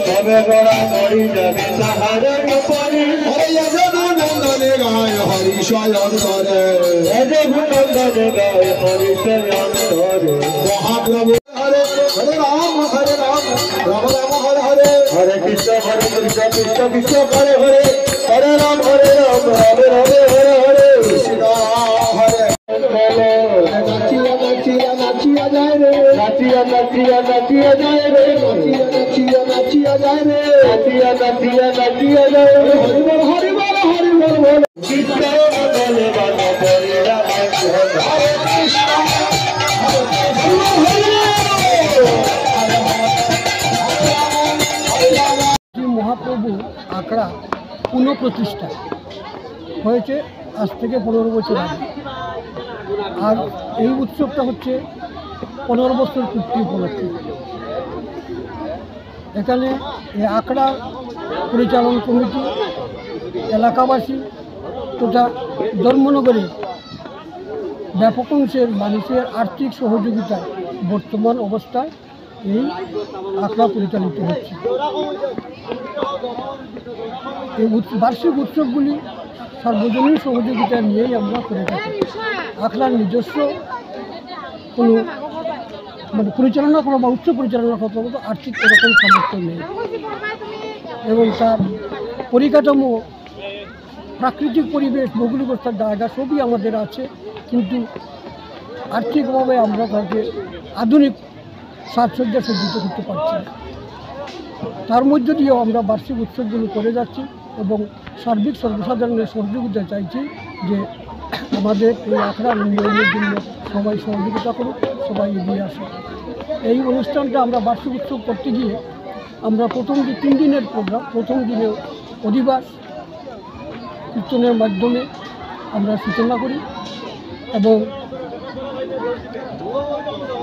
তবে গোড়া মরি যাবে তাহার উপরে হরে নন্দনে গায় হরি শয়ন করে নন্দনে গায় হরি শয়ন করে মহাপ্রভু হরে হরে রাম রাম রাম হরে হরে হরে কৃষ্ণ কৃষ্ণ কৃষ্ণ হরে হরে হরে রাম রাম রাম হরে হরে কৃষ্ণ হরে নাচিয়া নাচিয়া নাচিয়া যায় রে নাচিয়া নাচিয়া নাচিয়া যায় রে নাচিয়া নাচিয়া নাচিয়া যায় রে নাচিয়া নাচিয়া নাচিয়া যায় রে হরি বল হরি বল হরি বল বল কৃষ্ণ বলে বাবা বলে রাম হরে কৃষ্ণ মহাপ্রভু আখড়া পুনঃপ্রতিষ্ঠা হয়েছে আজ থেকে 15 বছর আগে। আর এই উৎসবটা হচ্ছে 15 বছর পূর্তি উপলক্ষে। এখানে এই আখড়া পরিচালন কমিটি, এলাকাবাসী তথা ধর্মনগরে ব্যাপক অংশের মানুষের আর্থিক সহযোগিতায় বর্তমান অবস্থায় এই আখড়া পরিচালিত হচ্ছে। এই বার্ষিক উৎসবগুলি সার্বজনীন সহযোগিতা নিয়েই আমরা করে থাকি। আখড়ার নিজস্ব কোনো পরিচালনা করা বা উৎসব পরিচালনা করার মতো আর্থিক এরকম সামর্থ্য নেই এবং তার পরিকাঠামো, প্রাকৃতিক পরিবেশ, ভৌগোলিক অবস্থার জায়গা সবই আমাদের আছে, কিন্তু আর্থিকভাবে আমরা তাকে আধুনিক সাজসজ্জা সজ্জিত করতে পারছি না। তার মধ্য দিয়েও আমরা বার্ষিক উৎসবগুলো করে যাচ্ছি এবং সার্বিক সর্বসাধারণের সহযোগিতা চাইছি যে আমাদের এই আখড়ার উন্নয়নের জন্য সবাই সহযোগিতা করুক, সবাই এগিয়ে আসুক। এই অনুষ্ঠানটা আমরা বার্ষিক উৎসব করতে গিয়ে আমরা প্রথম যে 3 দিনের প্রোগ্রাম, প্রথম দিনে অধিবাস কীর্তনের মাধ্যমে আমরা সূচনা করি এবং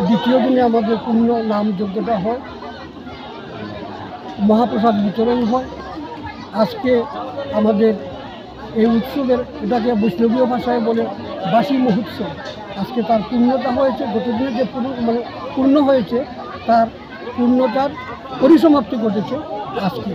দ্বিতীয় দিনে আমাদের পূর্ণ নাম যজ্ঞটা হয়, মহাপ্রসাদ বিতরণ হয়। আজকে আমাদের এই উৎসবের, এটাকে বৈষ্ণবীয় ভাষায় বলে বাসি মহোৎসব, আজকে তার পূর্ণতা হয়েছে। গতদিনে যে পূর্ণ হয়েছে তার পূর্ণতার পরিসমাপ্তি ঘটেছে আজকে।